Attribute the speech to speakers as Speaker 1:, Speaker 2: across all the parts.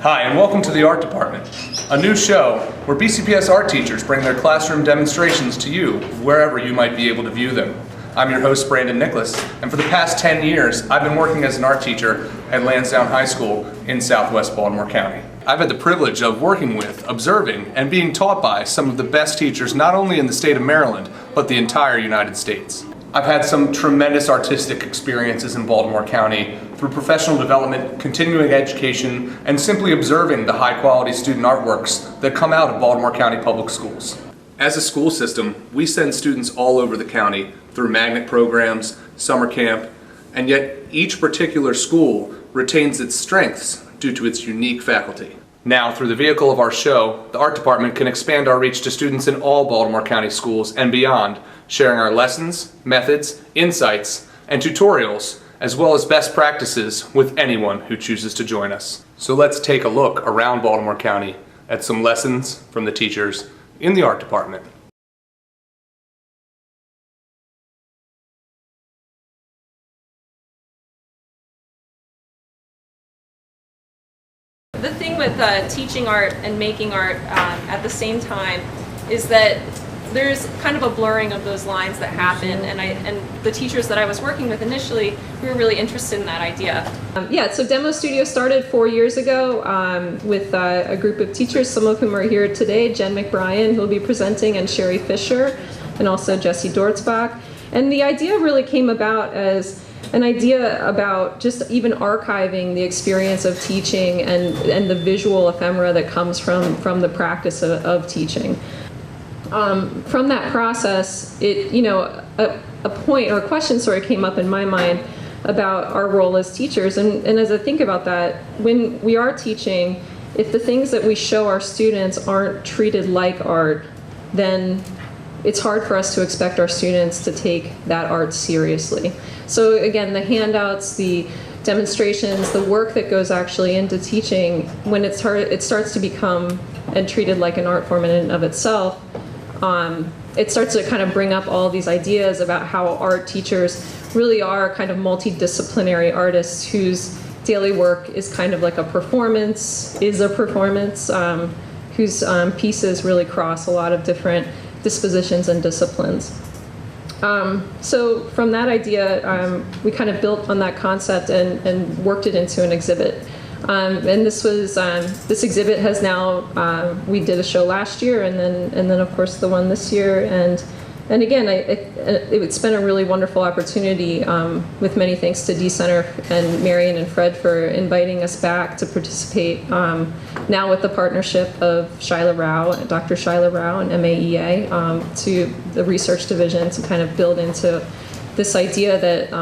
Speaker 1: Hi, and welcome to the Art Department, a new show where BCPS art teachers bring their classroom demonstrations to you wherever you might be able to view them. I'm your host, Brandon Nicklas, and for the past 10 years, I've been working as an art teacher at Lansdowne High School in southwest Baltimore County. I've had the privilege of working with, observing, and being taught by some of the best teachers not only in the state of Maryland, but the entire United States. I've had some tremendous artistic experiences in Baltimore County through professional development, continuing education, and simply observing the high-quality student artworks that come out of Baltimore County Public Schools. As a school system, we send students all over the county through magnet programs, summer camp, and yet each particular school retains its strengths due to its unique faculty. Now, through the vehicle of our show, the Art Department can expand our reach to students in all Baltimore County schools and beyond, sharing our lessons, methods, insights, and tutorials, as well as best practices with anyone who chooses to join us. So let's take a look around Baltimore County at some lessons from the teachers in the Art Department.
Speaker 2: The thing with teaching art and making art at the same time is that there's kind of a blurring of those lines that happen, and the teachers that I was working with initially, we were really interested in that idea. So Demo Studio started 4 years ago with a group of teachers, some of whom are here today, Jen McBrien, who will be presenting, and Sherry Fisher, and also Jesse Dortzbach. And the idea really came about as an idea about just even archiving the experience of teaching and the visual ephemera that comes from the practice of teaching. From that process, a point or a question sort of came up in my mind about our role as teachers. And as I think about that, when we are teaching, if the things that we show our students aren't treated like art, then it's hard for us to expect our students to take that art seriously. So again, the handouts, the demonstrations, the work that goes actually into teaching, when it starts to become and treated like an art form in and of itself, it starts to kind of bring up all these ideas about how art teachers really are kind of multidisciplinary artists whose daily work is kind of like a performance, whose pieces really cross a lot of different dispositions and disciplines. So from that idea, we kind of built on that concept and worked it into an exhibit. And this exhibit has now, we did a show last year, and then of course the one this year, and again, it's been a really wonderful opportunity, with many thanks to D Center and Marion and Fred for inviting us back to participate, now with the partnership of Dr. Shyla Rao and MAEA, to the research division to kind of build into this idea that,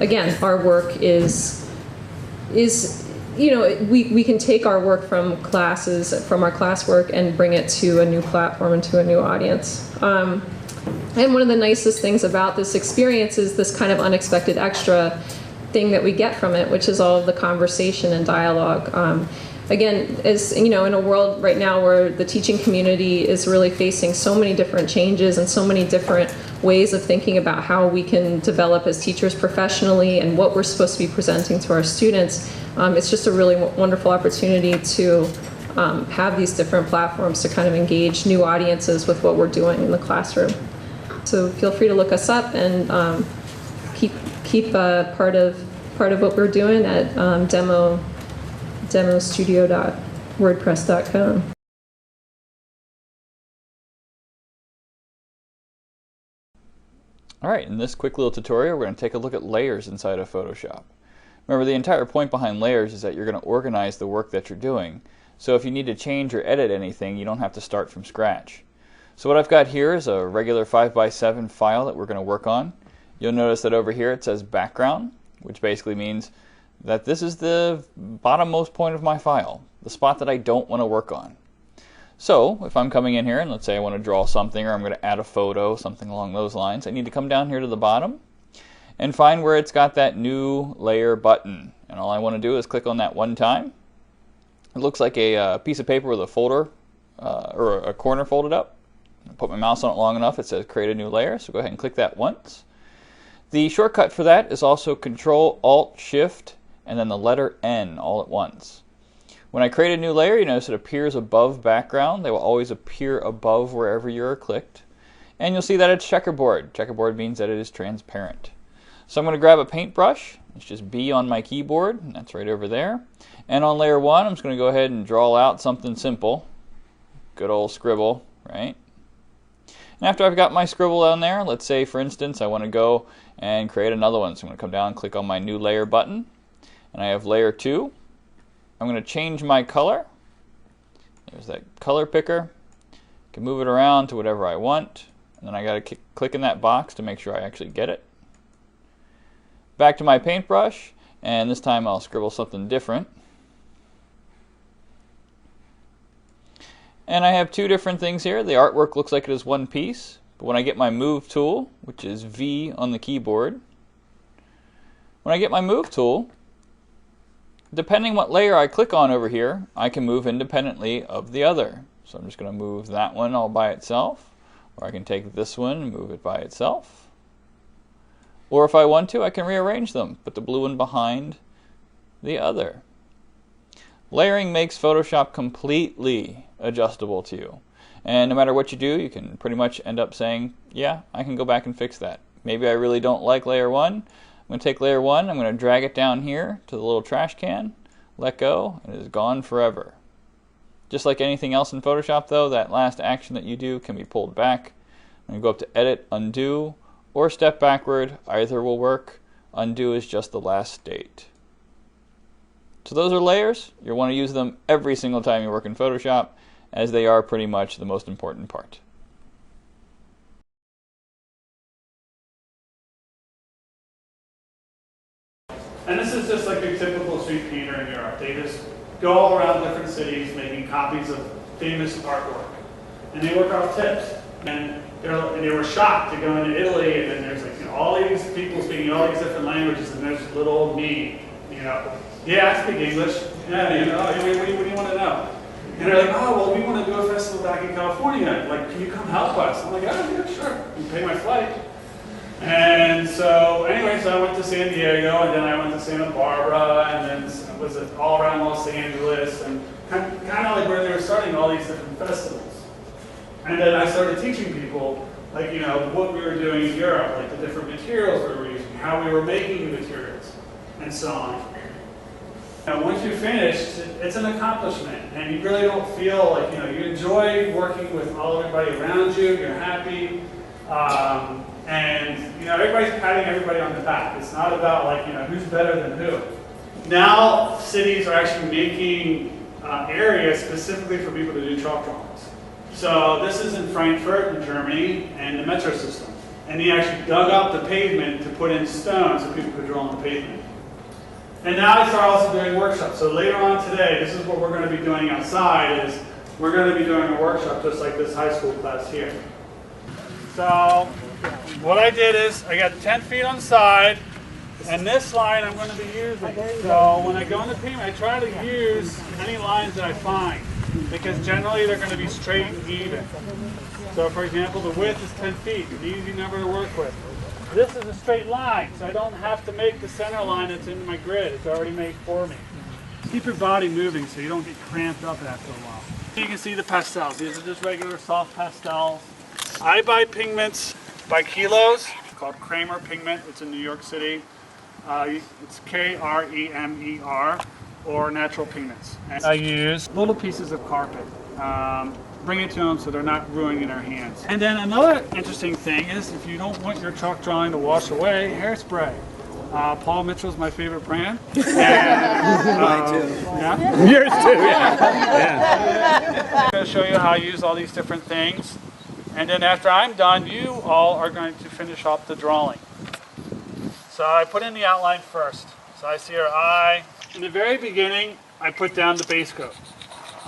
Speaker 2: again, our work is we can take our work from our classwork and bring it to a new platform and to a new audience. And one of the nicest things about this experience is this kind of unexpected extra thing that we get from it, which is all of the conversation and dialogue. Again, as in a world right now where the teaching community is really facing so many different changes and so many different ways of thinking about how we can develop as teachers professionally and what we're supposed to be presenting to our students, it's just a really wonderful opportunity to have these different platforms to kind of engage new audiences with what we're doing in the classroom. So feel free to look us up and keep part of what we're doing at demostudio.wordpress.com.
Speaker 3: Alright, in this quick little tutorial we're going to take a look at layers inside of Photoshop. Remember, the entire point behind layers is that you're going to organize the work that you're doing. So if you need to change or edit anything, you don't have to start from scratch. So what I've got here is a regular 5x7 file that we're going to work on. You'll notice that over here it says background, which basically means that this is the bottommost point of my file, the spot that I don't want to work on. So if I'm coming in here and let's say I want to draw something, or I'm going to add a photo, something along those lines, I need to come down here to the bottom and find where it's got that new layer button. And all I want to do is click on that one time. It looks like a piece of paper with a folder or a corner folded up. I put my mouse on it long enough, it says create a new layer, so go ahead and click that once. The shortcut for that is also Control Alt Shift and then the letter N all at once. When I create a new layer, you notice it appears above background. They will always appear above wherever you're clicked. And you'll see that it's checkerboard. Checkerboard means that it is transparent. So I'm going to grab a paintbrush. It's just B on my keyboard, and that's right over there. And on layer 1, I'm just going to go ahead and draw out something simple. Good old scribble, right? And after I've got my scribble down there, let's say, for instance, I want to go and create another one. So I'm going to come down and click on my new layer button. And I have layer 2. I'm going to change my color. There's that color picker. I can move it around to whatever I want. And then I got to click in that box to make sure I actually get it. Back to my paintbrush, and this time I'll scribble something different. And I have two different things here. The artwork looks like it is one piece, but when I get my move tool, which is V on the keyboard, when I get my move tool, depending what layer I click on over here, I can move independently of the other. So I'm just going to move that one all by itself, or I can take this one and move it by itself. Or if I want to, I can rearrange them, put the blue one behind the other. Layering makes Photoshop completely adjustable to you. And no matter what you do, you can pretty much end up saying, yeah, I can go back and fix that. Maybe I really don't like layer 1. I'm going to take layer 1, I'm going to drag it down here to the little trash can, let go, and it is gone forever. Just like anything else in Photoshop though, that last action that you do can be pulled back. I'm going to go up to Edit, Undo, or step backward. Either will work. Undo is just the last state. So those are layers. You'll want to use them every single time you work in Photoshop, as they are pretty much the most important part.
Speaker 4: And this is just like your typical street painter in Europe. They just go all around different cities making copies of famous artwork. And they work off tips. And they were shocked to go into Italy, and then there's like, all these people speaking all these different languages, and there's little old me, yeah, I speak English. Yeah, what do you want to know? And they're like, oh, well, we want to do a festival back in California. Like, can you come help us? I'm like, oh, yeah, sure. You pay my flight. And so, anyways, I went to San Diego, and then I went to Santa Barbara, and then was all around Los Angeles, and kind of like where they were starting all these different festivals. And then I started teaching people, like, what we were doing in Europe, like the different materials we were using, how we were making the materials, and so on. Once you're finished, it's an accomplishment, and you really don't feel like, you enjoy working with everybody around you, you're happy, and, everybody's patting everybody on the back. It's not about, like, who's better than who. Now, cities are actually making areas specifically for people to do chalk drawings. So this is in Frankfurt, in Germany, and the metro system. And they actually dug up the pavement to put in stone so people could draw on the pavement. And now I start also doing workshops. So later on today, this is what we're going to be doing outside, is we're going to be doing a workshop just like this high school class here. So what I did is I got 10 feet on the side, and this line I'm going to be using. So when I go into pavement, I try to use any lines that I find, because generally they're going to be straight and even. So for example, the width is 10 feet, an easy number to work with. This is a straight line, so I don't have to make the center line that's in my grid. It's already made for me. Keep your body moving so you don't get cramped up after a while. You can see the pastels. These are just regular soft pastels. I buy pigments by kilos. It's called Kramer pigment. It's in New York City. It's Kremer, or natural pigments. And I use little pieces of carpet. Bring it to them so they're not ruining their hands. And then another interesting thing is, if you don't want your chalk drawing to wash away, hairspray. Paul Mitchell's my favorite brand. And, mine too. Yeah? Yours too, yeah. I'm going to show you how I use all these different things. And then after I'm done, you all are going to finish off the drawing. So I put in the outline first. So I see her eye. In the very beginning, I put down the base coat.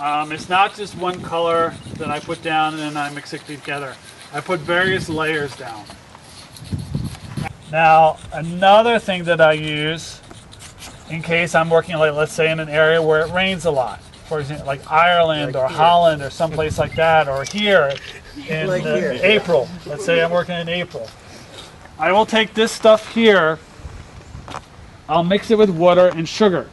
Speaker 4: It's not just one color that I put down and then I mix it together. I put various layers down. Now, another thing that I use in case I'm working, like, let's say in an area where it rains a lot, for example, like Ireland or Holland or someplace like that, or here in April. Let's say I'm working in April. I will take this stuff here, I'll mix it with water and sugar.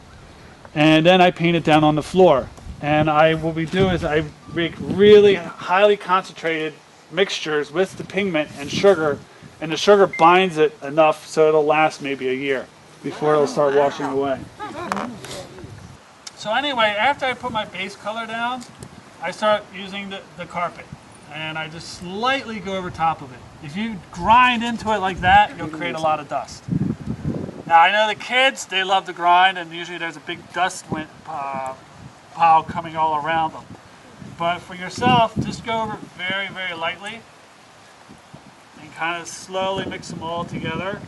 Speaker 4: and then I paint it down on the floor. And what we do is I make really highly concentrated mixtures with the pigment and sugar, and the sugar binds it enough so it'll last maybe a year before it'll start washing away. So anyway, after I put my base color down, I start using the carpet, and I just slightly go over top of it. If you grind into it like that, you'll create a lot of dust. Now I know the kids, they love to grind, and usually there's a big dust pile coming all around them. But for yourself, just go over very, very lightly and kind of slowly mix them all together.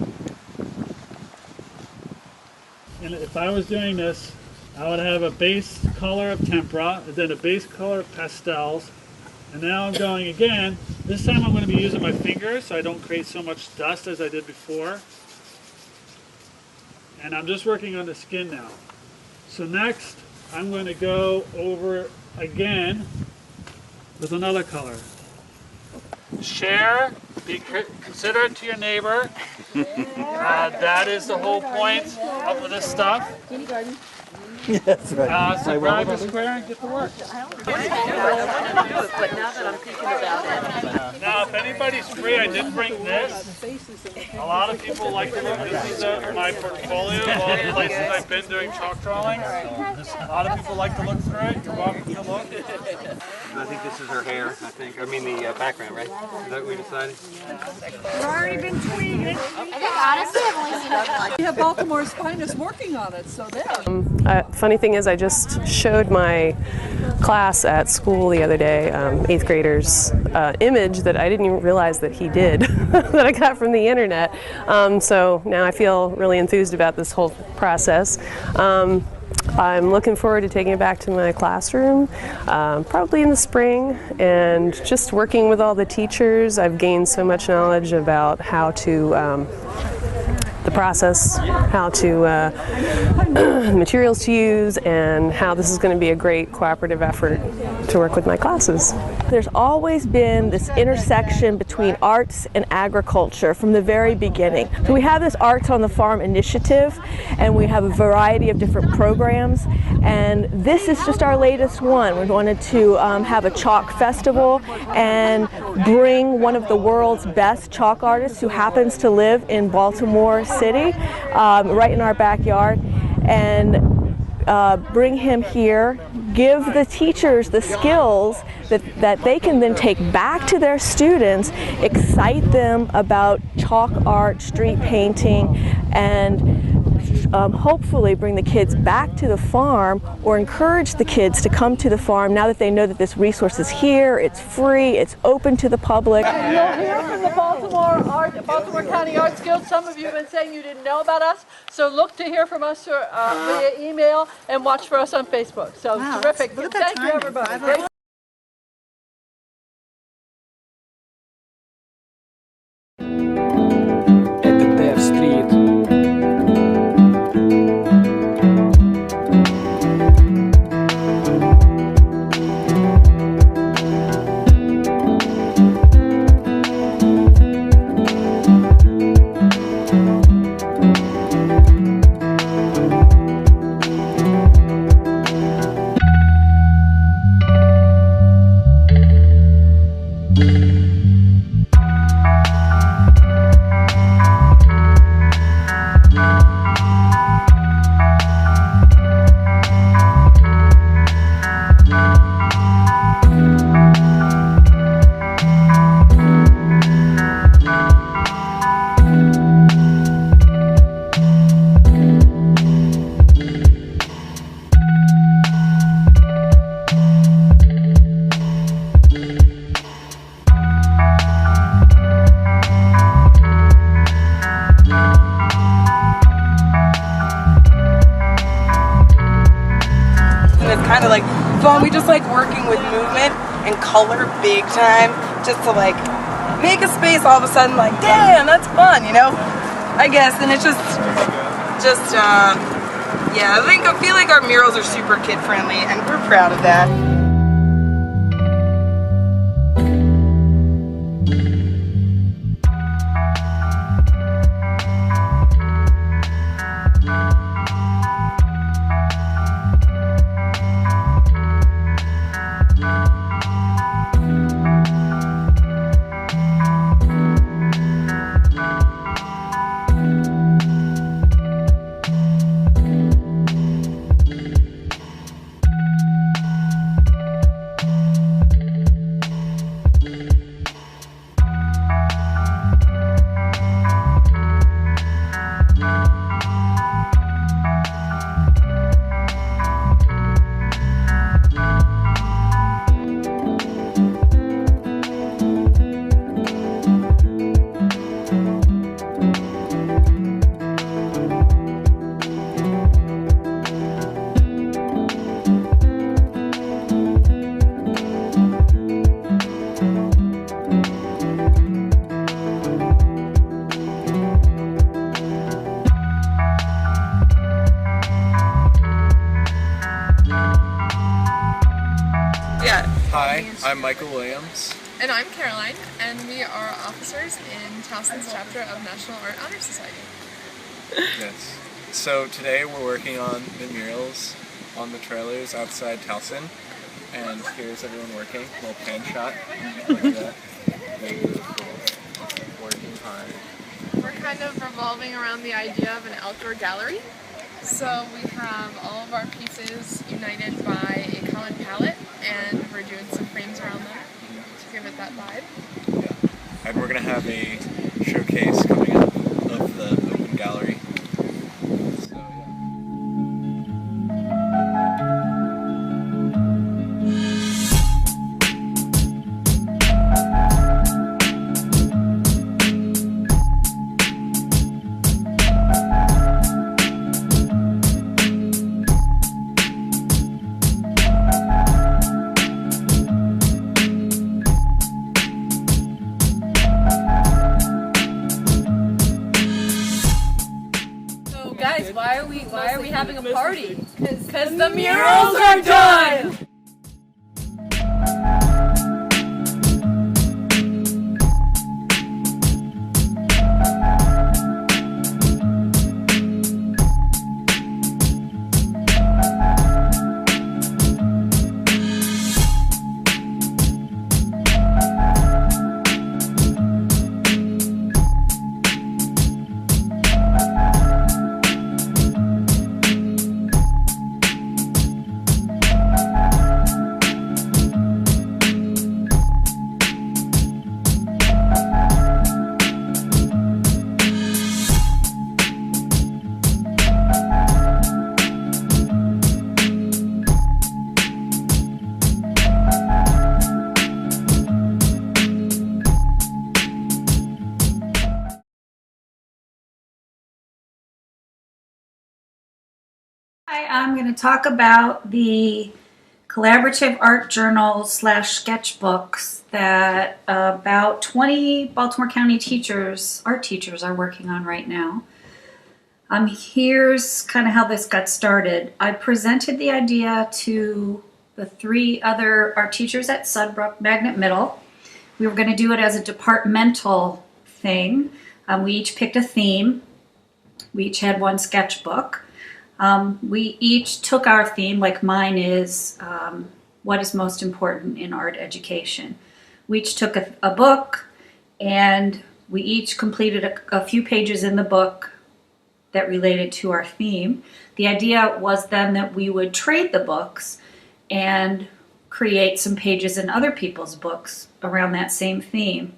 Speaker 4: And if I was doing this, I would have a base color of tempera, and then a base color of pastels, and now I'm going again. This time I'm going to be using my fingers so I don't create so much dust as I did before. And I'm just working on the skin now. So next, I'm going to go over again with another color. Share, be considerate to your neighbor. That is the whole point of this stuff.
Speaker 5: That's right.
Speaker 4: So grab a square and get to work.
Speaker 6: But now that I'm thinking about it.
Speaker 4: Now, if anybody's free, I did bring this. A lot of people like to look. This is my portfolio of all the places I've been doing chalk drawings. A lot of people like to look through it. You're welcome to look.
Speaker 7: I think this is her hair, the background, right? Is that what we decided?
Speaker 6: We've already been tweeting.
Speaker 8: Honestly, I've only seen it.
Speaker 6: We have Baltimore's finest working on it, so there.
Speaker 9: Funny thing is, I just showed my class at school the other day, 8th graders, image that I didn't even realize that he did, that I got from the internet. So now I feel really enthused about this whole process. I'm looking forward to taking it back to my classroom, probably in the spring, and just working with all the teachers. I've gained so much knowledge about how to the process, how to materials to use, and how this is going to be a great cooperative effort to work with my classes.
Speaker 10: There's always been this intersection between arts and agriculture from the very beginning. So we have this Arts on the Farm initiative, and we have a variety of different programs, and this is just our latest one. We wanted to have a chalk festival and bring one of the world's best chalk artists who happens to live in Baltimore City, right in our backyard, and bring him here, give the teachers the skills that they can then take back to their students, excite them about chalk art, street painting, and hopefully bring the kids back to the farm, or encourage the kids to come to the farm now that they know that this resource is here, it's free, it's open to the public.
Speaker 6: You'll hear from the Baltimore County Arts Guild. Some of you have been saying you didn't know about us, so look to hear from us via email and watch for us on Facebook. So terrific. Thank you, everybody. Great.
Speaker 5: At the Dev Street.
Speaker 11: kind of like fun. We just like working with movement and color big time, just to like make a space all of a sudden like, damn, that's fun, you know? I guess, and it's just yeah, I feel like our murals are super kid friendly and we're proud of that.
Speaker 12: Hi, I'm Michael Williams.
Speaker 13: And I'm Caroline, and we are officers in Towson's chapter of National Art Honor Society.
Speaker 12: Yes. So today we're working on the murals on the trailers outside Towson. And here's everyone working. A little pan shot. Look at that. Beautiful. Working hard.
Speaker 13: We're kind of revolving around the idea of an outdoor gallery. So we have all of our pieces united by a common palette, and we're doing some frames around them to give it that vibe.
Speaker 12: Yeah. And we're going to have a showcase coming up of the open gallery. So, yeah.
Speaker 6: Why are we having a party? Because the murals are done!
Speaker 14: Hi, I'm going to talk about the collaborative art journals / sketchbooks that about 20 Baltimore County art teachers are working on right now. Here's kind of how this got started. I presented the idea to the 3 other art teachers at Sudbrook Magnet Middle. We were going to do it as a departmental thing. We each picked a theme. We each had one sketchbook. We each took our theme, like mine is what is most important in art education. We each took a book, and we each completed a few pages in the book that related to our theme. The idea was then that we would trade the books and create some pages in other people's books around that same theme.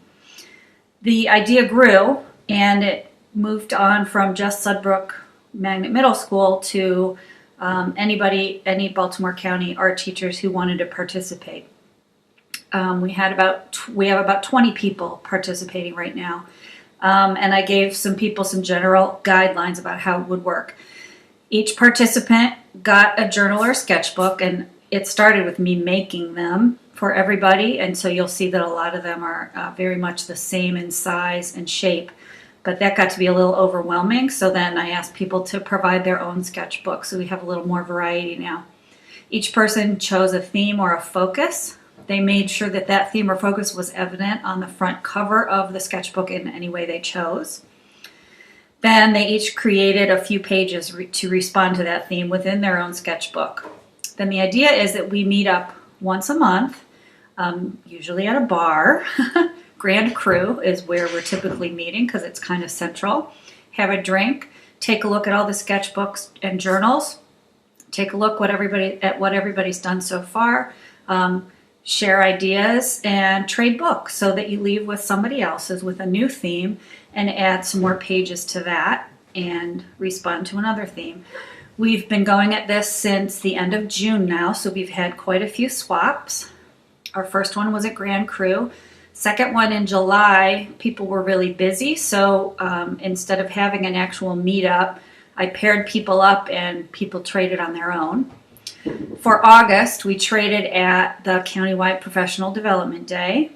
Speaker 14: The idea grew, and it moved on from just Sudbrook Magnet Middle School to any Baltimore County art teachers who wanted to participate. We have about 20 people participating right now, and I gave some people some general guidelines about how it would work. Each participant got a journal or sketchbook, and it started with me making them for everybody, and so you'll see that a lot of them are very much the same in size and shape. But that got to be a little overwhelming, so then I asked people to provide their own sketchbook, so we have a little more variety now. Each person chose a theme or a focus. They made sure that that theme or focus was evident on the front cover of the sketchbook in any way they chose. Then they each created a few pages to respond to that theme within their own sketchbook. Then the idea is that we meet up once a month, usually at a bar. Grand Cru is where we're typically meeting because it's kind of central. Have a drink, take a look at all the sketchbooks and journals, take a look at what everybody's done so far, share ideas, and trade books so that you leave with somebody else's with a new theme and add some more pages to that and respond to another theme. We've been going at this since the end of June now, so we've had quite a few swaps. Our first one was at Grand Cru. Second one in July, people were really busy, so instead of having an actual meetup, I paired people up and people traded on their own. For August, we traded at the Countywide Professional Development Day.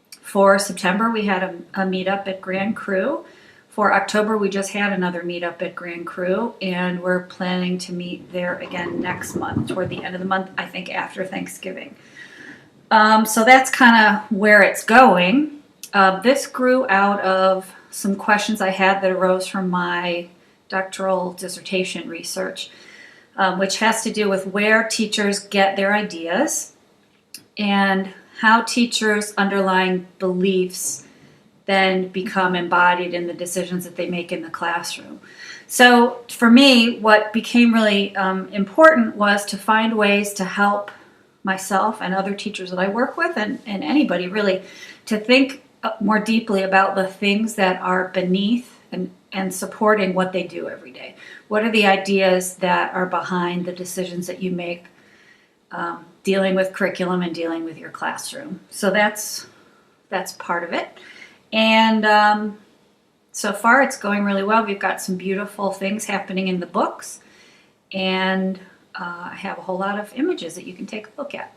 Speaker 14: For September, we had a meetup at Grand Cru. For October, we just had another meetup at Grand Cru, and we're planning to meet there again next month, toward the end of the month, I think after Thanksgiving. So that's kind of where it's going. This grew out of some questions I had that arose from my doctoral dissertation research, which has to do with where teachers get their ideas and how teachers' underlying beliefs then become embodied in the decisions that they make in the classroom. So for me, what became really important was to find ways to help myself and other teachers that I work with, and anybody really, to think more deeply about the things that are beneath and supporting what they do every day. What are the ideas that are behind the decisions that you make dealing with curriculum and dealing with your classroom? So that's part of it. And so far it's going really well. We've got some beautiful things happening in the books, and I have a whole lot of images that you can take a look at.